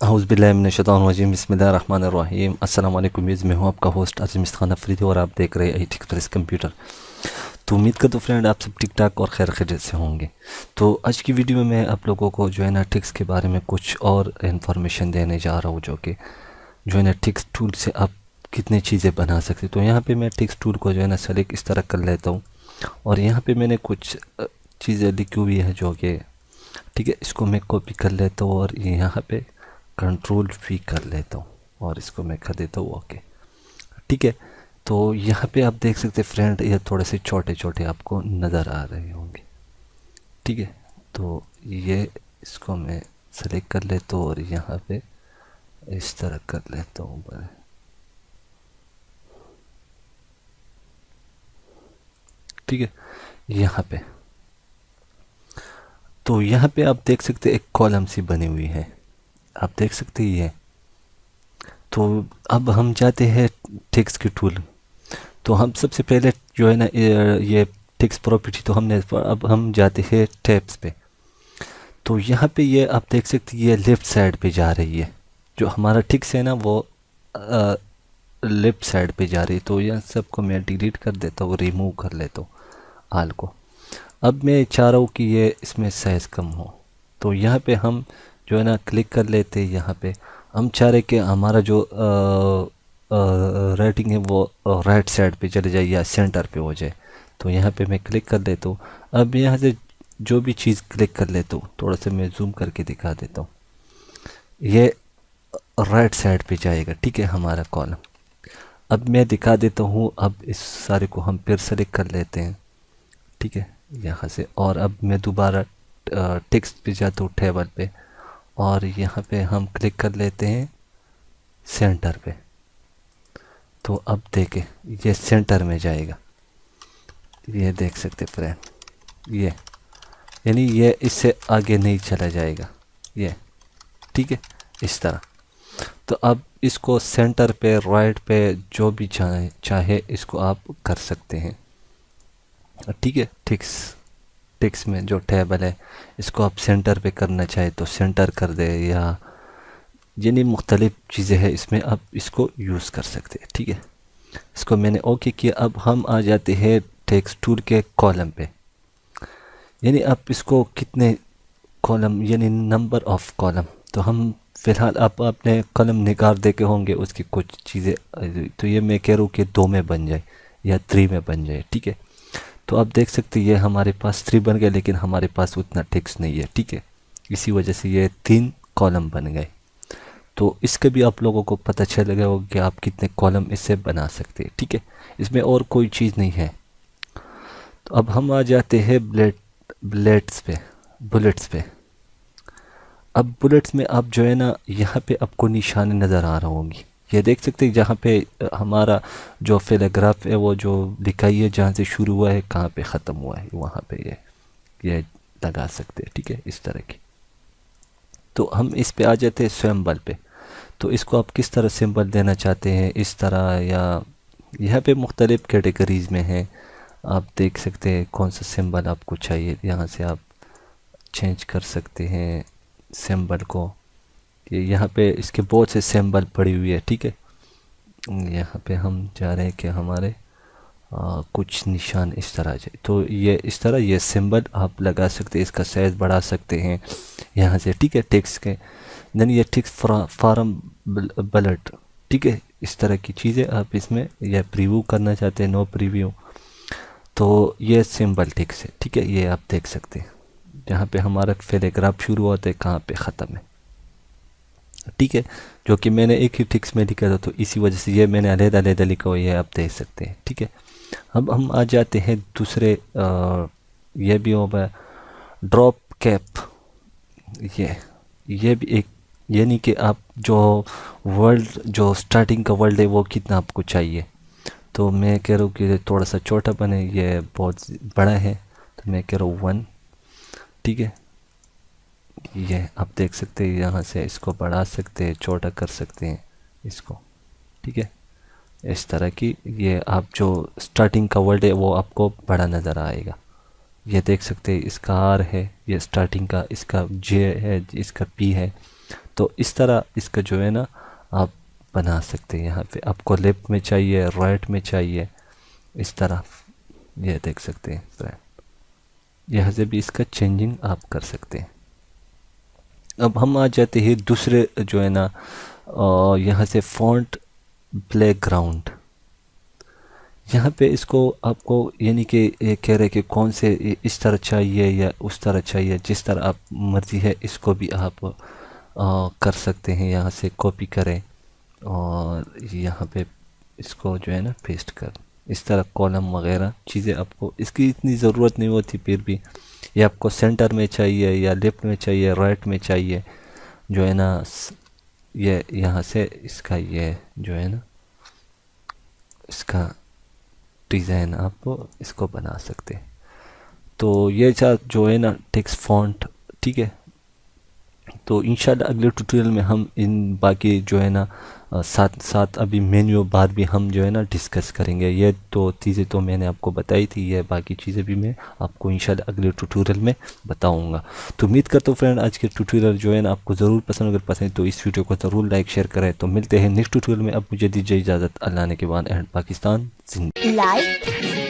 اعوذ باللہ من الشیطان الرجیم بسم اللہ الرحمن الرحیم السلام علیکم ویز میں ہوں آپ کا ہوسٹ ارجمست خان افریدی اور آپ دیکھ رہے ہیں IT ایکسپریس کمپیوٹر. تو امید کرتا ہوں فرینڈ آپ سب ٹھیک ٹھاک اور خیر خیریت سے ہوں گے. تو آج کی ویڈیو میں آپ لوگوں کو جو ہے نا ٹکس کے بارے میں کچھ اور انفارمیشن دینے جا رہا ہوں جو ہے نا ٹکس ٹول سے آپ کتنے چیزیں بنا سکتے. تو یہاں پہ میں ٹکس ٹول کو جو ہے نا سلیکٹ اس طرح کر لیتا ہوں اور یہاں پہ میں نے کچھ چیزیں لکھی ہوئی ہے جو کہ ٹھیک ہے. اس کو میں کاپی کر لیتا ہوں اور یہاں پہ کنٹرول V کر لیتا ہوں اور اس کو میں کر دیتا ہوں اوکے. ٹھیک ہے. تو یہاں پہ آپ دیکھ سکتے فرینڈ یہ تھوڑے سے چھوٹے چھوٹے آپ کو نظر آ رہے ہوں گے. ٹھیک ہے. تو یہ اس کو میں سلیکٹ کر لیتا ہوں اور یہاں پہ اس طرح کر لیتا ہوں. ٹھیک ہے. یہاں پہ تو یہاں پہ آپ دیکھ سکتے ایک کالم سی بنی ہوئی ہے, آپ دیکھ سکتے یہ. تو اب ہم جاتے ہیں ٹیکس کی ٹول. تو ہم سب سے پہلے جو ہے نا یہ ٹیکس پراپرٹی تو ہم نے, اب ہم جاتے ہیں ٹیبس پہ. تو یہاں پہ یہ آپ دیکھ سکتے یہ لیفٹ سائڈ پہ جا رہی ہے, جو ہمارا ٹیکس ہے نا وہ لیفٹ سائڈ پہ جا رہی ہے. تو یہ سب کو میں ڈیلیٹ کر دیتا ہوں, ریموو کر لیتا ہوں آل کو. اب میں چاہ رہا ہوں کہ یہ اس میں سائز کم ہو. تو یہاں پہ ہم جو ہے نا کلک کر لیتے. یہاں پہ ہم چاہ رہے کہ ہمارا جو رائٹنگ ہے وہ رائٹ سائڈ پہ چلے جائے یا سینٹر پہ ہو جائے. تو یہاں پہ میں کلک کر لیتا ہوں. اب یہاں سے جو بھی چیز کلک کر لیتا ہوں, تھوڑا سا میں زوم کر کے دکھا دیتا ہوں, یہ رائٹ سائڈ پہ جائے گا. ٹھیک ہے ہمارا کالم. اب میں دکھا دیتا ہوں. اب اس سارے کو ہم پھر سلیکٹ کر لیتے ہیں. ٹھیک ہے یہاں سے. اور اب میں دوبارہ ٹیکسٹ پہ جاتا ہوں ٹیبل پہ, اور یہاں پہ ہم کلک کر لیتے ہیں سینٹر پہ. تو اب دیکھیں یہ سینٹر میں جائے گا. یہ دیکھ سکتے فرینڈ, یہ یعنی یہ اس سے آگے نہیں چلا جائے گا یہ. ٹھیک ہے اس طرح. تو اب اس کو سینٹر پہ رائٹ پہ جو بھی چاہے اس کو آپ کر سکتے ہیں. ٹھیک ہے. ٹیکس میں جو ٹیبل ہے اس کو آپ سینٹر پہ کرنا چاہے تو سینٹر کر دے, یا یعنی مختلف چیزیں ہیں اس میں, آپ اس کو یوز کر سکتے ہیں. ٹھیک ہے. اس کو میں نے اوکے کیا. اب ہم آ جاتے ہیں ٹیکس ٹول کے کالم پہ. یعنی آپ اس کو کتنے کالم یعنی نمبر آف کالم. تو ہم فی الحال آپ اپنے کالم نگار دیکھے ہوں گے اس کی کچھ چیزیں. تو یہ میں کہہ رہا ہوں کہ 2 میں بن جائے یا 3 میں بن جائے. ٹھیک ہے. تو آپ دیکھ سکتے یہ ہمارے پاس 3 بن گئے, لیکن ہمارے پاس اتنا ٹیکس نہیں ہے. ٹھیک ہے. اسی وجہ سے یہ 3 کالم بن گئے. تو اس کا بھی آپ لوگوں کو پتہ چل گیا ہوگا کہ آپ کتنے کالم اس سے بنا سکتے ہیں. ٹھیک ہے. اس میں اور کوئی چیز نہیں ہے. تو اب ہم آ جاتے ہیں بلیٹس پہ. اب بلیٹس میں آپ جو ہے نا یہاں پہ آپ کو نشانے نظر آ رہا ہوں گی. یہ دیکھ سکتے ہیں جہاں پہ ہمارا جو پیراگراف ہے وہ جو لکھائی ہے, جہاں سے شروع ہوا ہے کہاں پہ ختم ہوا ہے, وہاں پہ یہ لگا سکتے ہیں. ٹھیک ہے اس طرح کی. تو ہم اس پہ آ جاتے ہیں سمبل پہ. تو اس کو آپ کس طرح سمبل دینا چاہتے ہیں, اس طرح یا یہاں پہ مختلف کیٹیگریز میں ہیں. آپ دیکھ سکتے ہیں کون سا سمبل آپ کو چاہیے. یہاں سے آپ چینج کر سکتے ہیں سمبل کو. یہاں پہ اس کے بہت سے سمبل پڑی ہوئی ہے. ٹھیک ہے. یہاں پہ ہم چاہ رہے ہیں کہ ہمارے کچھ نشان اس طرح جائے. تو یہ اس طرح یہ سمبل آپ لگا سکتے ہیں. اس کا سائز بڑھا سکتے ہیں یہاں سے. ٹھیک ہے. ٹیکس کے دین یہ ٹیکس فارم بلٹ. ٹھیک ہے. اس طرح کی چیزیں آپ اس میں یہ پریویو کرنا چاہتے ہیں, نو پریویو. تو یہ سمبل ٹیکس ہے. ٹھیک ہے. یہ آپ دیکھ سکتے ہیں جہاں پہ ہمارا پیراگراف شروع ہوتا ہے کہاں پہ ختم ہے. ٹھیک ہے. جو کہ میں نے ایک ہی ٹیکس میں لکھا تھا, تو اسی وجہ سے یہ میں نے علیحدہ لکھا ہوا ہے, یہ آپ دیکھ سکتے ہیں. ٹھیک ہے. اب ہم آ جاتے ہیں دوسرے, یہ بھی ہوگا ڈراپ کیپ. یہ بھی ایک یعنی کہ آپ جو ورلڈ جو سٹارٹنگ کا ورلڈ ہے وہ کتنا آپ کو چاہیے. تو میں کہہ رہا ہوں کہ تھوڑا سا چھوٹا بنے, یہ بہت بڑا ہے. تو میں کہہ رہا ہوں 1. ٹھیک ہے. یہ آپ دیکھ سکتے ہیں یہاں سے اس کو بڑھا سکتے ہیں, چھوٹا کر سکتے ہیں اس کو. ٹھیک ہے. اس طرح کی یہ آپ جو سٹارٹنگ کا ورڈ ہے وہ آپ کو بڑا نظر آئے گا. یہ دیکھ سکتے ہیں اس کا R ہے, یہ سٹارٹنگ کا, اس کا J ہے, اس کا P ہے. تو اس طرح اس کا جو ہے نا آپ بنا سکتے ہیں. یہاں پہ آپ کو لیفٹ میں چاہیے، رائٹ میں چاہیے، اس طرح یہ دیکھ سکتے ہیں فرینڈ. یہاں سے بھی اس کا چینجنگ آپ کر سکتے ہیں. اب ہم آ جاتے ہیں دوسرے جو ہے نا یہاں سے فونٹ بلیک گراؤنڈ. یہاں پہ اس کو آپ کو یعنی کہ یہ کہہ رہے کہ کون سے اس طرح چاہیے یا اس طرح چاہیے، جس طرح آپ مرضی ہے اس کو بھی آپ کر سکتے ہیں. یہاں سے کاپی کریں اور یہاں پہ اس کو جو ہے نا پیسٹ کر. اس طرح کالم وغیرہ چیزیں آپ کو اس کی اتنی ضرورت نہیں ہوتی. پھر بھی یہ آپ کو سینٹر میں چاہیے یا لیفٹ میں چاہیے، رائٹ میں چاہیے، جو ہے نا یہ یہاں سے اس کا یہ جو ہے نا اس کا ڈیزائن آپ اس کو بنا سکتے ہیں. تو یہ جو ہے نا ٹیکسٹ فونٹ. ٹھیک ہے، تو انشاءاللہ اگلے ٹیوٹوریل میں ہم ان باقی جو ہے نا ساتھ ابھی مینیو بار بھی ہم جو ہے نا ڈسکس کریں گے. یہ تو چیزیں تو میں نے آپ کو بتائی تھی، یہ باقی چیزیں بھی میں آپ کو انشاءاللہ اگلے ٹیوٹوریل میں بتاؤں گا. تو امید کرتا ہوں فرینڈ آج کے ٹیوٹوریل جو ہے نا آپ کو ضرور پسند. اگر پسند تو اس ویڈیو کو ضرور لائک شیئر کریں. تو ملتے ہیں نیکسٹ ٹیوٹوریل میں. اب مجھے دیجیے اجازت. اللہ نے کے بعد اینڈ پاکستان زندہ.